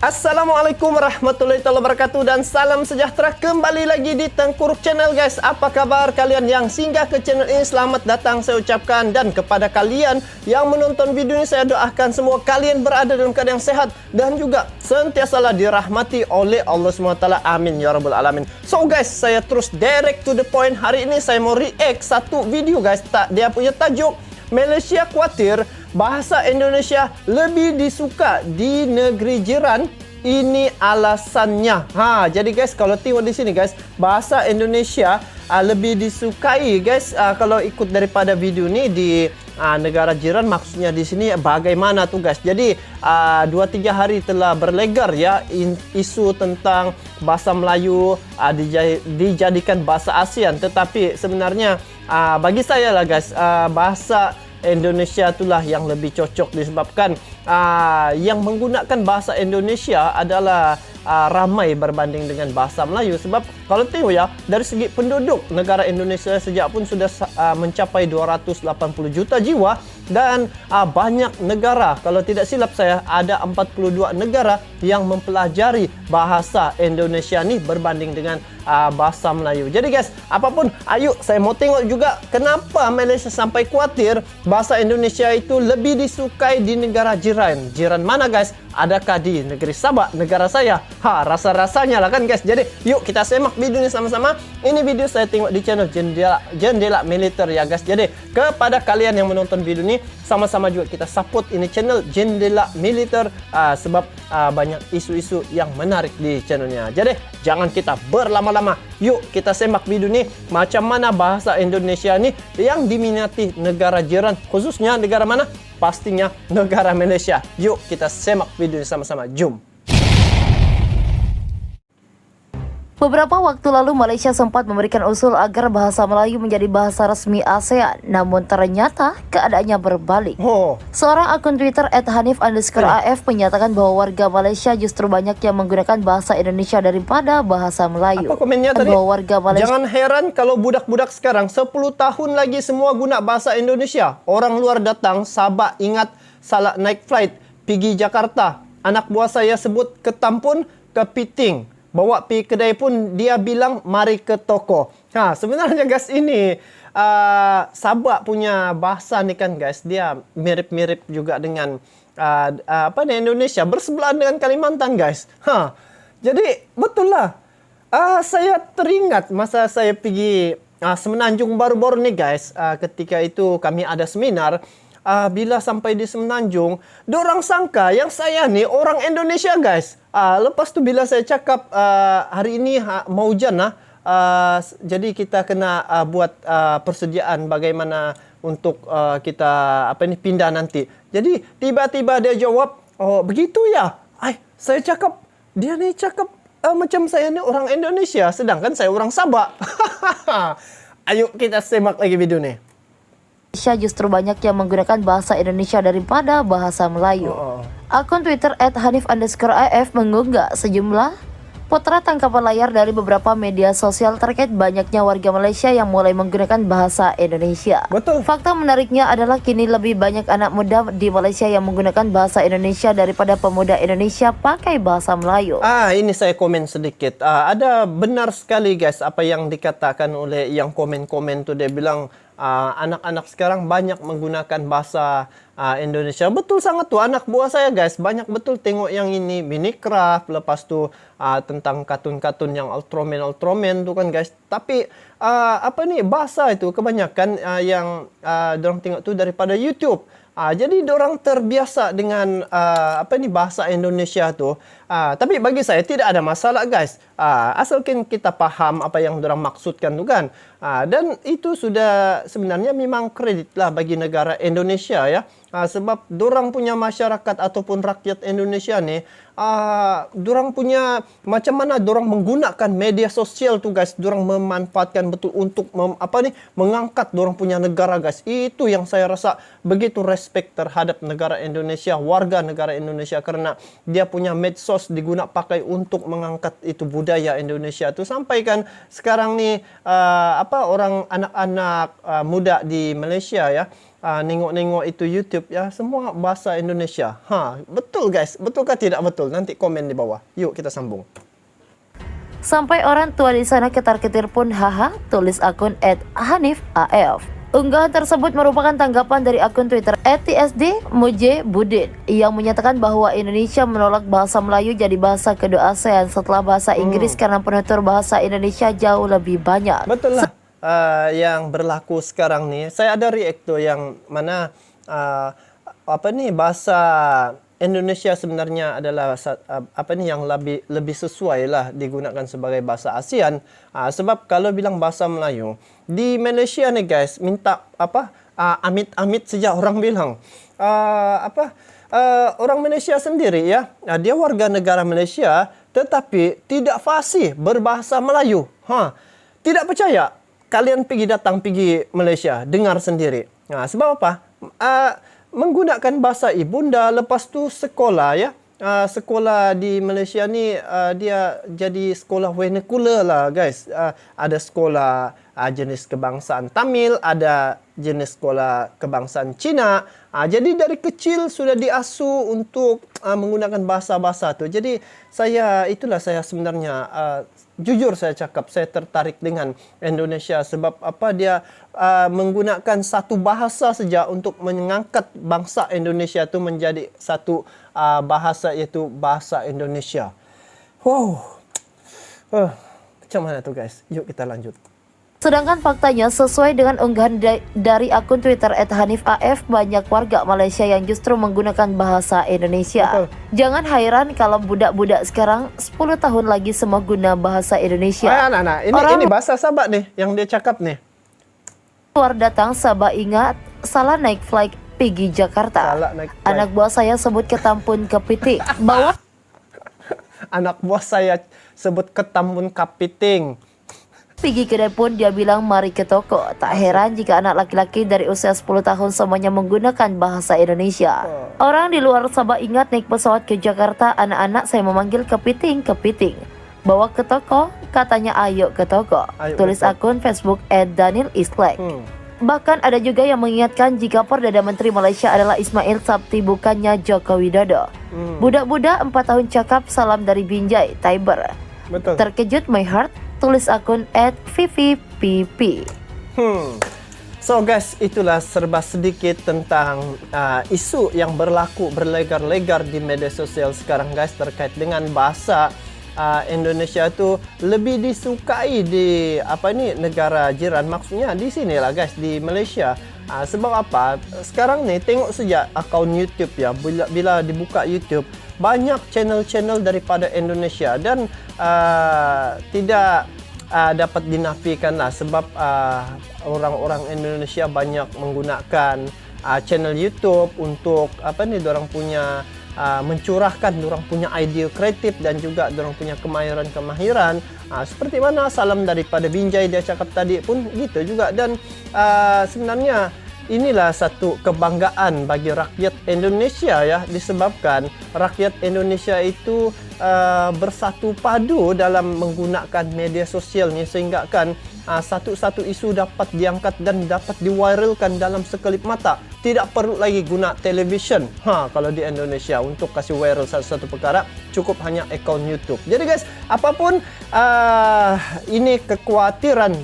Assalamualaikum warahmatullahi wabarakatuh dan salam sejahtera kembali lagi di Tengkuruk Channel guys. Apa kabar kalian yang singgah ke channel ini? Selamat datang saya ucapkan, dan kepada kalian yang menonton video ini saya doakan semua kalian berada dalam keadaan yang sehat dan juga sentiasalah dirahmati oleh Allah SWT. Amin ya rabbal alamin. So guys, saya terus direct to the point. Hari ini saya mau react satu video guys. Dia punya tajuk Malaysia khawatir bahasa Indonesia lebih disuka di negeri jiran. Ini alasannya. Jadi guys, kalau tengok di sini guys, bahasa Indonesia lebih disukai guys. Kalau ikut daripada video ni di negara jiran, maksudnya di sini bagaimana tuh guys. Jadi 2-3 hari telah berlegar ya isu tentang bahasa Melayu dijadikan bahasa ASEAN. Tetapi sebenarnya bagi saya lah guys, bahasa Indonesia itulah yang lebih cocok disebabkan yang menggunakan bahasa Indonesia adalah ramai berbanding dengan bahasa Melayu. Sebab kalau tengok ya, dari segi penduduk negara Indonesia sejak pun sudah mencapai 280 juta jiwa, dan banyak negara, kalau tidak silap saya ada 42 negara yang mempelajari bahasa Indonesia ni berbanding dengan bahasa Melayu. Jadi guys, apapun, ayo saya mau tengok juga kenapa Malaysia sampai khawatir bahasa Indonesia itu lebih disukai di negara jiran. Jiran mana guys? Adakah di negeri Sabah, negara saya? Rasa-rasanya lah kan guys. Jadi yuk kita semak video ini sama-sama. Ini video saya tengok di channel Jendela Militer ya guys. Jadi kepada kalian yang menonton video ini, sama-sama juga kita support ini channel Jendela Militer, sebab banyak isu-isu yang menarik di channelnya. Jadi jangan kita berlama-lama, yuk kita semak video ini. Macam mana bahasa Indonesia ini yang diminati negara jiran, khususnya negara mana? Pastinya negara Malaysia. Yuk kita semak video ini sama-sama. Jom. Beberapa waktu lalu Malaysia sempat memberikan usul agar bahasa Melayu menjadi bahasa resmi ASEAN, namun ternyata keadaannya berbalik. Seorang akun Twitter @hanif_af menyatakan bahwa warga Malaysia justru banyak yang menggunakan bahasa Indonesia daripada bahasa Melayu. Apa komennya tadi? Bahwa warga Malaysia, jangan heran kalau budak-budak sekarang 10 tahun lagi semua guna bahasa Indonesia. Orang luar datang, Sabah ingat salah naik flight pergi Jakarta. Anak buah saya sebut ketampun, kepiting. Bawa pergi kedai pun dia bilang mari ke toko. Sebenarnya guys, ini Sabah punya bahasa ni kan guys, dia mirip-mirip juga dengan Indonesia, bersebelahan dengan Kalimantan guys. Jadi betul lah. Saya teringat masa saya pergi Semenanjung baru-baru ni guys. Ketika itu kami ada seminar. Bila sampai di Semenanjung, dorang sangka yang saya ni orang Indonesia guys. Lepas tu bila saya cakap hari ini mau hujan jadi kita kena buat persediaan bagaimana untuk kita pindah nanti. Jadi tiba-tiba dia jawab, oh begitu ya. Saya cakap, dia ni cakap macam saya ni orang Indonesia, sedangkan saya orang Sabah. Ayo kita semak lagi video ni. Justru banyak yang menggunakan bahasa Indonesia daripada bahasa Melayu. Akun Twitter @hanif_af mengunggah sejumlah potret tangkapan layar dari beberapa media sosial terkait banyaknya warga Malaysia yang mulai menggunakan bahasa Indonesia. Betul. Fakta menariknya adalah kini lebih banyak anak muda di Malaysia yang menggunakan bahasa Indonesia daripada pemuda Indonesia pakai bahasa Melayu. Ini saya komen sedikit. Ada benar sekali guys apa yang dikatakan oleh yang komen-komen tu. Dia bilang anak-anak sekarang banyak menggunakan bahasa Indonesia. Betul sangat tu, anak buah saya guys banyak betul tengok yang ini Minecraft, lepas tu tentang kartun-kartun yang Ultraman tu kan guys. Tapi bahasa itu kebanyakan yang dorang tengok tu daripada YouTube. Jadi dorang terbiasa dengan bahasa Indonesia tu. Tapi bagi saya tidak ada masalah guys. Asalkan kita faham apa yang dorang maksudkan tu kan. Dan itu sudah sebenarnya memang kredit lah bagi negara Indonesia ya. Sebab dorang punya masyarakat ataupun rakyat Indonesia ni, dorang punya macam mana dorang menggunakan media sosial tu guys. Dorang memanfaatkan betul untuk mengangkat dorang punya negara guys. Itu yang saya rasa begitu respect terhadap negara Indonesia, warga negara Indonesia, karena dia punya medsos diguna pakai untuk mengangkat itu budaya Indonesia tu. Sampai kan sekarang ni orang anak-anak muda di Malaysia ya, nengok-nengok itu YouTube ya, semua bahasa Indonesia. Betul guys, betulkah tidak betul? Nanti komen di bawah. Yuk kita sambung. Sampai orang tua di sana ketar-ketir pun haha, tulis akun @hanifaf. Unggahan tersebut merupakan tanggapan dari akun Twitter @tsd_mujebudin yang menyatakan bahwa Indonesia menolak bahasa Melayu jadi bahasa kedua ASEAN setelah bahasa Inggris karena penutur bahasa Indonesia jauh lebih banyak. Betul lah. Yang berlaku sekarang nih, saya ada react tuh yang mana bahasa Indonesia sebenarnya adalah yang lebih sesuai lah digunakan sebagai bahasa ASEAN. Sebab kalau bilang bahasa Melayu di Malaysia nih guys, minta amit-amit sejak orang bilang orang Malaysia sendiri ya, dia warga negara Malaysia tetapi tidak fasih berbahasa Melayu. Tidak percaya? Kalian pergi Malaysia, dengar sendiri. Sebab apa? Menggunakan bahasa ibunda, lepas tu sekolah ya. Sekolah di Malaysia ni dia jadi sekolah vernacular lah guys. Ada sekolah jenis kebangsaan Tamil, ada jenis sekolah kebangsaan Cina. Jadi dari kecil sudah diasuh untuk menggunakan bahasa-bahasa tu. Jadi saya sebenarnya jujur saya cakap, saya tertarik dengan Indonesia sebab dia menggunakan satu bahasa saja untuk mengangkat bangsa Indonesia itu menjadi satu bahasa, iaitu bahasa Indonesia. Wow. Macam mana tu guys? Yuk kita lanjut. Sedangkan faktanya, sesuai dengan unggahan dari akun Twitter @hanifaf, banyak warga Malaysia yang justru menggunakan bahasa Indonesia. Betul. Jangan heran kalau budak-budak sekarang 10 tahun lagi semua guna bahasa Indonesia. Ini bahasa Sabak nih yang dia cakap nih. Luar datang Sabah ingat, salah naik flight pergi Jakarta. Anak buah saya sebut ketampun kepiting. Anak buah saya sebut ketampun kepiting. Pergi kedai pun dia bilang mari ke toko. Tak heran jika anak laki-laki dari usia 10 tahun semuanya menggunakan bahasa Indonesia. Orang di luar Sabah ingat naik pesawat ke Jakarta, anak-anak saya memanggil kepiting. Bawa ke toko, katanya ayo ke toko. Tulis akun Facebook @danielislek. Bahkan ada juga yang mengingatkan jika Perdana Menteri Malaysia adalah Ismail Sabti bukannya Joko Widodo. Budak-budak 4 tahun cakap salam dari Binjai, Tiber. Betul. Terkejut my heart, tulis akun @vivipp. So guys, itulah serba sedikit tentang isu yang berlegar-legar di media sosial sekarang guys, terkait dengan bahasa Indonesia itu lebih disukai di negara jiran, maksudnya di sini lah guys, di Malaysia. Sebab apa? Sekarang nih tengok saja akaun YouTube ya, bila dibuka YouTube banyak channel-channel daripada Indonesia dan tidak dapat dinafikan lah sebab orang-orang Indonesia banyak menggunakan channel YouTube untuk dorang punya mencurahkan dorang punya ide kreatif dan juga dorang punya kemahiran seperti mana salam daripada Binjai dia cakap tadi pun gitu juga. Dan sebenarnya inilah satu kebanggaan bagi rakyat Indonesia ya, disebabkan rakyat Indonesia itu bersatu padu dalam menggunakan media sosial ni, sehingga kan satu-satu isu dapat diangkat dan dapat diviralkan dalam sekelip mata. Tidak perlu lagi guna televisyen kalau di Indonesia untuk kasih viral satu-satu perkara, cukup hanya akaun YouTube. Jadi guys, apapun ini kekhawatiran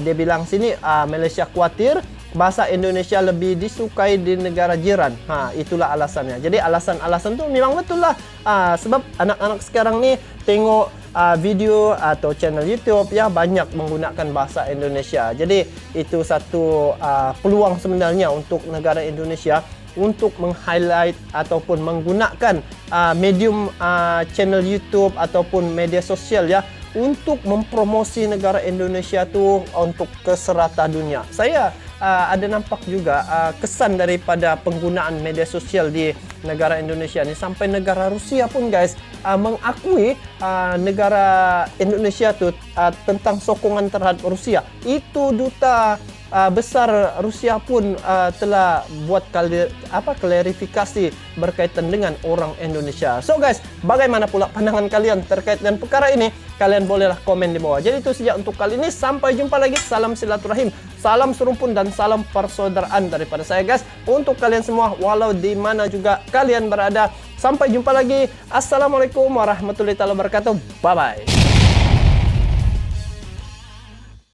dia bilang sini, Malaysia khawatir bahasa Indonesia lebih disukai di negara jiran. Itulah alasannya. Jadi alasan-alasan tu memang betul lah. Sebab anak-anak sekarang ni tengok video atau channel YouTube ya, banyak menggunakan bahasa Indonesia. Jadi itu satu peluang sebenarnya untuk negara Indonesia untuk meng-highlight ataupun menggunakan medium channel YouTube ataupun media sosial ya, untuk mempromosi negara Indonesia tu untuk ke serata dunia. Saya ada nampak juga kesan daripada penggunaan media sosial di negara Indonesia ni, sampai negara Rusia pun guys mengakui negara Indonesia tu tentang sokongan terhadap Rusia. Itu duta besar Rusia pun telah buat klarifikasi berkaitan dengan orang Indonesia. So guys, bagaimana pula pandangan kalian terkait dengan perkara ini? Kalian bolehlah komen di bawah. Jadi itu saja untuk kali ini. Sampai jumpa lagi. Salam silaturahim, salam serumpun, dan salam persaudaraan daripada saya guys. Untuk kalian semua, walau di mana juga kalian berada. Sampai jumpa lagi. Assalamualaikum warahmatullahi wabarakatuh. Bye-bye.